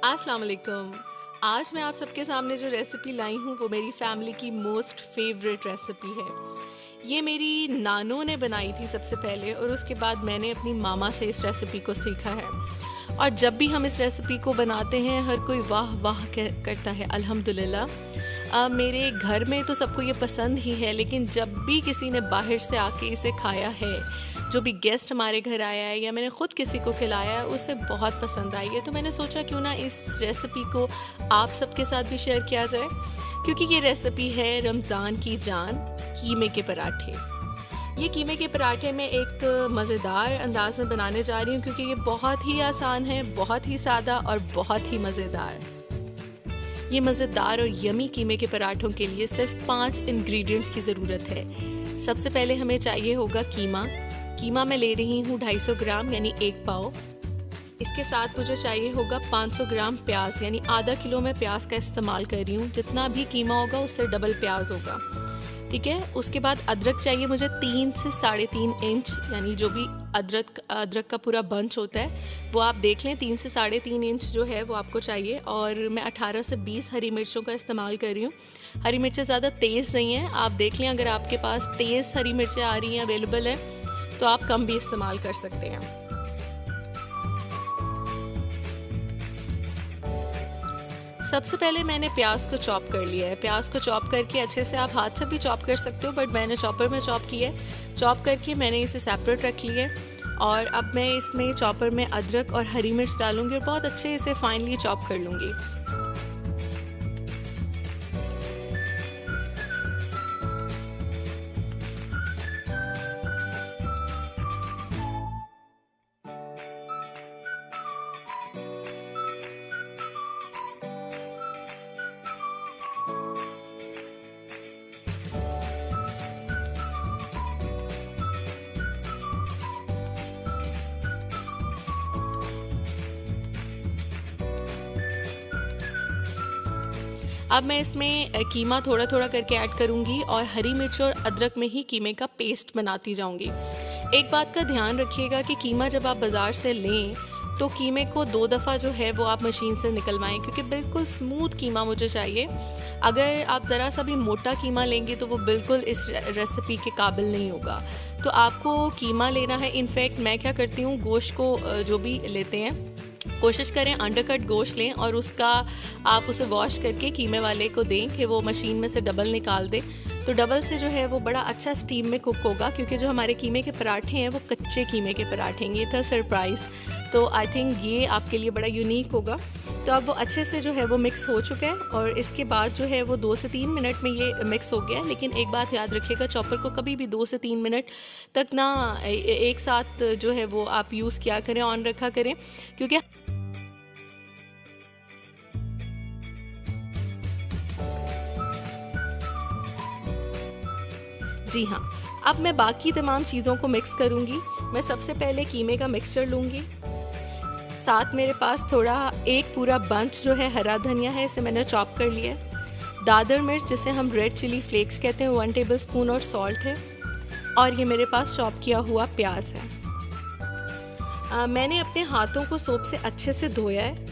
अस्सलाम वालेकुम। आज मैं आप सबके सामने जो रेसिपी लाई हूँ वो मेरी फैमिली की मोस्ट फेवरेट रेसिपी है। ये मेरी नानों ने बनाई थी सबसे पहले और उसके बाद मैंने अपनी मामा से इस रेसिपी को सीखा है। और जब भी हम इस रेसिपी को बनाते हैं हर कोई वाह वाह करता है अल्हम्दुलिल्लाह। मेरे घर में तो सबको ये पसंद ही है, लेकिन जब भी किसी ने बाहर से आके इसे खाया है, जो भी गेस्ट हमारे घर आया है या मैंने ख़ुद किसी को खिलाया है, उसे बहुत पसंद आई है। तो मैंने सोचा क्यों ना इस रेसिपी को आप सबके साथ भी शेयर किया जाए, क्योंकि ये रेसिपी है रमज़ान की जान, कीमे के पराठे। ये कीमे के पराठे मैं एक मज़ेदार अंदाज़ में बनाने जा रही हूँ, क्योंकि ये बहुत ही आसान है, बहुत ही सादा और बहुत ही मज़ेदार। ये मज़ेदार और यमी कीमे के पराठों के लिए सिर्फ 5 इंग्रेडिएंट्स की ज़रूरत है। सबसे पहले हमें चाहिए होगा कीमा मैं ले रही हूँ 250 ग्राम यानी 1 पाव। इसके साथ मुझे चाहिए होगा 500 ग्राम प्याज, यानी आधा किलो में प्याज का इस्तेमाल कर रही हूँ। जितना भी कीमा होगा उससे डबल प्याज होगा, ठीक है। उसके बाद अदरक चाहिए मुझे 3 से 3.5 इंच, यानी जो भी अदरक का पूरा बंच होता है वो आप देख लें, 3 से 3.5 इंच जो है वो आपको चाहिए। और मैं 18 से 20 हरी मिर्चों का इस्तेमाल कर रही हूँ। हरी मिर्चें ज़्यादा तेज़ नहीं है, आप देख लें अगर आपके पास तेज़ हरी मिर्चें आ रही हैं, अवेलेबल है, तो आप कम भी इस्तेमाल कर सकते हैं। सबसे पहले मैंने प्याज को चॉप कर लिया है। प्याज को चॉप करके अच्छे से आप हाथ से भी चॉप कर सकते हो, बट मैंने चॉपर में चॉप किया है। चॉप करके मैंने इसे सेपरेट रख लिया है। और अब मैं इसमें चॉपर में अदरक और हरी मिर्च डालूंगी और बहुत अच्छे इसे फाइनली चॉप कर लूँगी। अब मैं इसमें कीमा थोड़ा थोड़ा करके ऐड करूँगी और हरी मिर्च और अदरक में ही कीमे का पेस्ट बनाती जाऊँगी। एक बात का ध्यान रखिएगा कि कीमा जब आप बाज़ार से लें तो कीमे को 2 दफ़ा जो है वो आप मशीन से निकलवाएं, क्योंकि बिल्कुल स्मूथ कीमा मुझे चाहिए। अगर आप ज़रा सा भी मोटा कीमा लेंगे तो वो बिल्कुल इस रेसिपी के काबिल नहीं होगा। तो आपको कीमा लेना है। इनफैक्ट मैं क्या करती हूँ, गोश्त को जो भी लेते हैं कोशिश करें अंडरकट गोश्त लें और उसका आप उसे वॉश करके कीमे वाले को दें कि वो मशीन में से डबल निकाल दे। तो डबल से जो है वो बड़ा अच्छा स्टीम में कुक होगा, क्योंकि जो हमारे कीमे के पराठे हैं वो कच्चे कीमे के पराठे हैं। ये था सरप्राइज़, तो आई थिंक ये आपके लिए बड़ा यूनिक होगा। तो अब वो अच्छे से जो है वो मिक्स हो चुका है और इसके बाद जो है वो 2 से 3 मिनट में ये मिक्स हो गया है। लेकिन एक बात याद रखिएगा, चॉपर को कभी भी 2 से 3 मिनट तक ना एक साथ जो है वो आप यूज़ किया करें, ऑन रखा करें, क्योंकि जी हाँ। अब मैं बाकी तमाम चीज़ों को मिक्स करूँगी। मैं सबसे पहले कीमे का मिक्सचर लूँगी। साथ मेरे पास थोड़ा एक पूरा बंच जो है हरा धनिया है, इसे मैंने चॉप कर लिया है। दादर मिर्च जिसे हम रेड चिली फ्लेक्स कहते हैं 1 टेबलस्पून और सॉल्ट है। और ये मेरे पास चॉप किया हुआ प्याज है। मैंने अपने हाथों को सोप से अच्छे से धोया है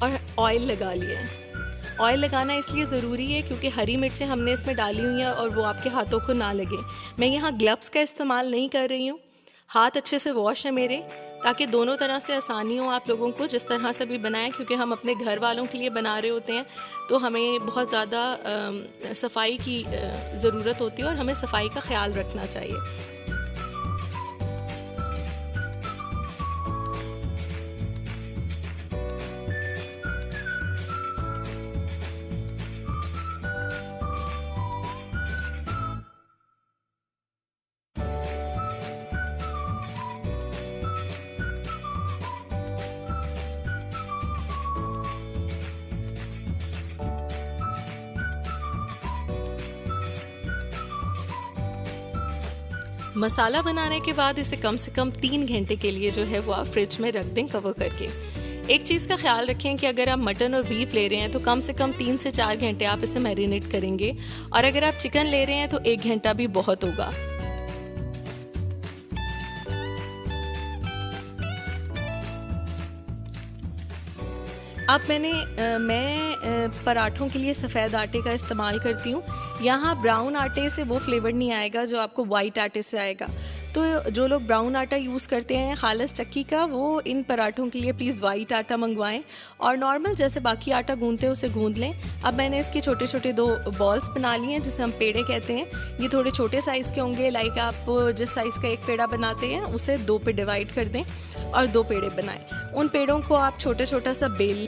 और ऑयल लगा लिया है। ऑयल लगाना इसलिए ज़रूरी है क्योंकि हरी मिर्चें हमने इसमें डाली हुई हैं और वो आपके हाथों को ना लगे। मैं यहाँ ग्लव्स का इस्तेमाल नहीं कर रही हूँ। हाथ अच्छे से वॉश है मेरे, ताकि दोनों तरह से आसानी हो आप लोगों को जिस तरह से भी बनाएं, क्योंकि हम अपने घर वालों के लिए बना रहे होते हैं तो हमें बहुत ज़्यादा सफाई की ज़रूरत होती है और हमें सफाई का ख्याल रखना चाहिए। मसाला बनाने के बाद इसे कम से कम 3 घंटे के लिए जो है वो आप फ्रिज में रख दें कवर करके। एक चीज़ का ख्याल रखें कि अगर आप मटन और बीफ ले रहे हैं तो कम से कम 3 से 4 घंटे आप इसे मैरिनेट करेंगे, और अगर आप चिकन ले रहे हैं तो 1 घंटा भी बहुत होगा। अब मैं पराठों के लिए सफ़ेद आटे का इस्तेमाल करती हूँ। यहाँ ब्राउन आटे से वो फ्लेवर नहीं आएगा जो आपको वाइट आटे से आएगा। तो जो लोग ब्राउन आटा यूज़ करते हैं खालिस चक्की का, वो इन पराठों के लिए प्लीज़ वाइट आटा मंगवाएं और नॉर्मल जैसे बाकी आटा गूंदते हैं उसे गूंद लें। अब मैंने इसके छोटे छोटे 2 बॉल्स बना लिए हैं जिसे हम पेड़े कहते हैं। ये थोड़े छोटे साइज़ के होंगे, लाइक आप जिस साइज़ का एक पेड़ा बनाते हैं उसे 2 पे डिवाइड कर दें और 2 पेड़े बनाएं। उन पेड़ों को आप छोटा छोटा सा बेल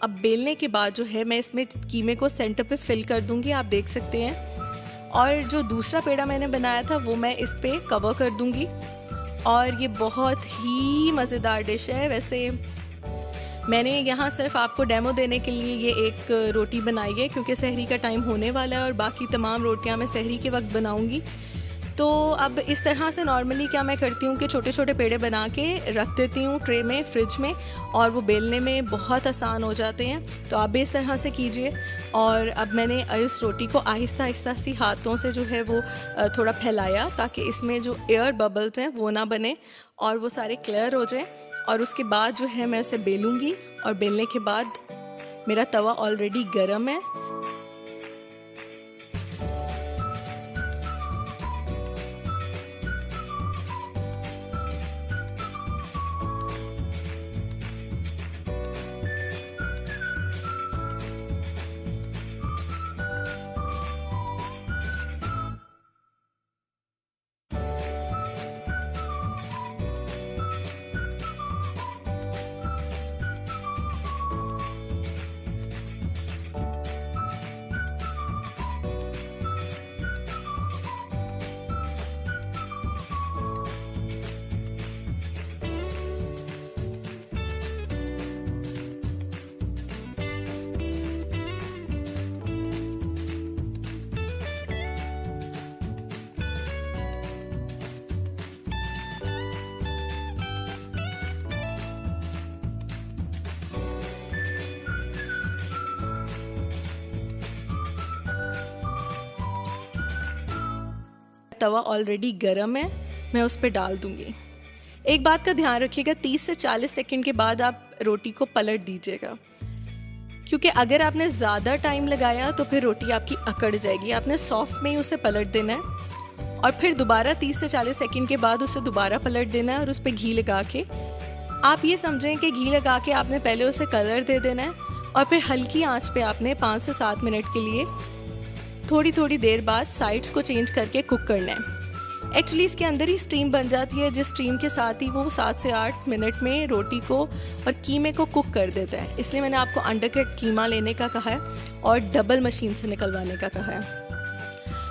अब बेलने के बाद जो है मैं इसमें कीमे को सेंटर पे फिल कर दूंगी, आप देख सकते हैं। और जो दूसरा पेड़ा मैंने बनाया था वो मैं इस पे कवर कर दूंगी। और ये बहुत ही मज़ेदार डिश है। वैसे मैंने यहाँ सिर्फ आपको डेमो देने के लिए ये एक रोटी बनाई है क्योंकि सहरी का टाइम होने वाला है और बाकी तमाम रोटियाँ मैं सहरी के वक्त बनाऊँगी। तो अब इस तरह से नॉर्मली क्या मैं करती हूँ कि छोटे छोटे पेड़े बना के रख देती हूँ ट्रे में, फ्रिज में, और वो बेलने में बहुत आसान हो जाते हैं। तो आप भी इस तरह से कीजिए। और अब मैंने इस रोटी को आहिस्ता आहिस्ता सी हाथों से जो है वो थोड़ा फैलाया ताकि इसमें जो एयर बबल्स हैं वो ना बने और वो सारे क्लियर हो जाएं। और उसके बाद जो है मैं इसे बेलूँगी और बेलने के बाद मेरा तवा ऑलरेडी गर्म है। तवा ऑलरेडी गर्म है, मैं उस पर डाल दूंगी। एक बात का ध्यान रखिएगा, 30 से 40 सेकंड के बाद आप रोटी को पलट दीजिएगा, क्योंकि अगर आपने ज़्यादा टाइम लगाया तो फिर रोटी आपकी अकड़ जाएगी। आपने सॉफ्ट में ही उसे पलट देना है और फिर दोबारा 30 से 40 सेकंड के बाद उसे दोबारा पलट देना है और उस पर घी लगा के, आप ये समझें कि घी लगा के आपने पहले उसे कलर दे देना है और फिर हल्की आंच पे आपने 5 से 7 मिनट के लिए थोड़ी थोड़ी देर बाद साइड्स को चेंज करके कुक करना है। एक्चुअली इसके अंदर ही स्टीम बन जाती है, जिस स्टीम के साथ ही वो 7 से 8 मिनट में रोटी को और कीमे को कुक कर देता है। इसलिए मैंने आपको अंडरकट कीमा लेने का कहा है और डबल मशीन से निकलवाने का कहा है।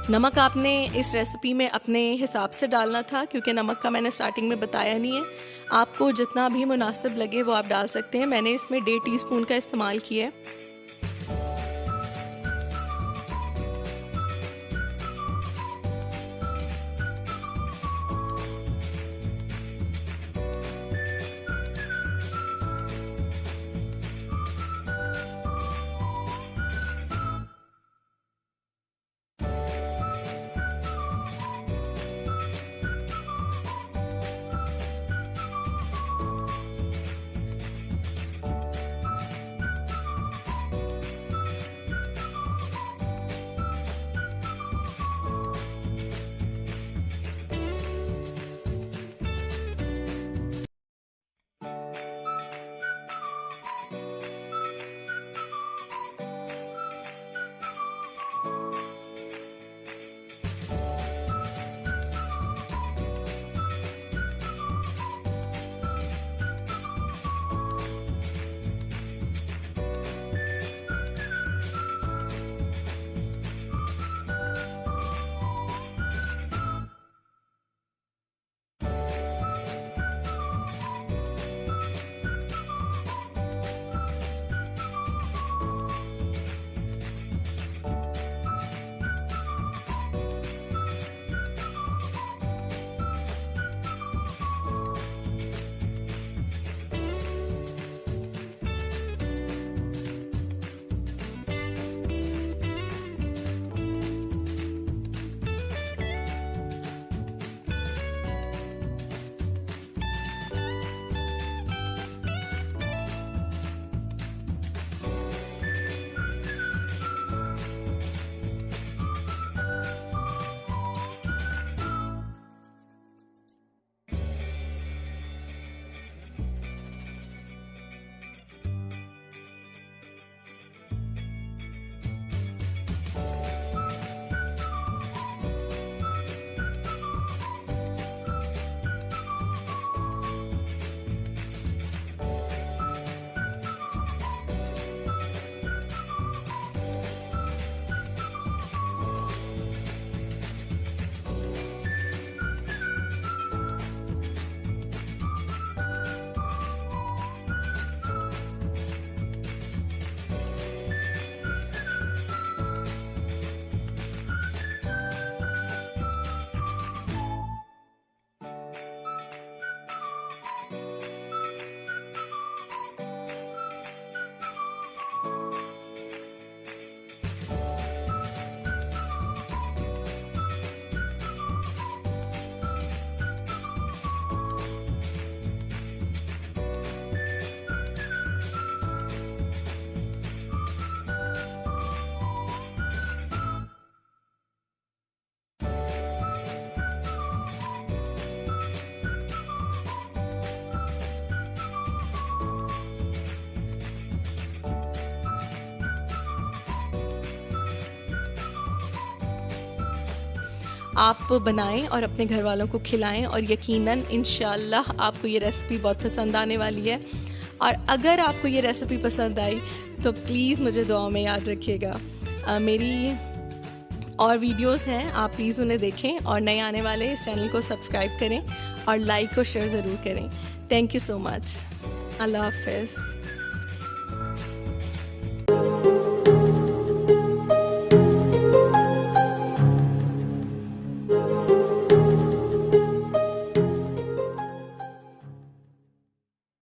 नमक आपने इस रेसिपी में अपने हिसाब से डालना था, क्योंकि नमक का मैंने स्टार्टिंग में बताया नहीं है। आपको जितना भी मुनासिब लगे वो आप डाल सकते हैं। मैंने इसमें 1.5 टीस्पून का इस्तेमाल किया है। आप बनाएं और अपने घर वालों को खिलाएं, और यकीनन इंशाल्लाह आपको ये रेसिपी बहुत पसंद आने वाली है। और अगर आपको ये रेसिपी पसंद आई तो प्लीज़ मुझे दुआ में याद रखिएगा। मेरी और वीडियोस हैं, आप प्लीज़ उन्हें देखें, और नए आने वाले इस चैनल को सब्सक्राइब करें और लाइक और शेयर ज़रूर करें। Thank you so much. अल्लाह हाफ़िज़।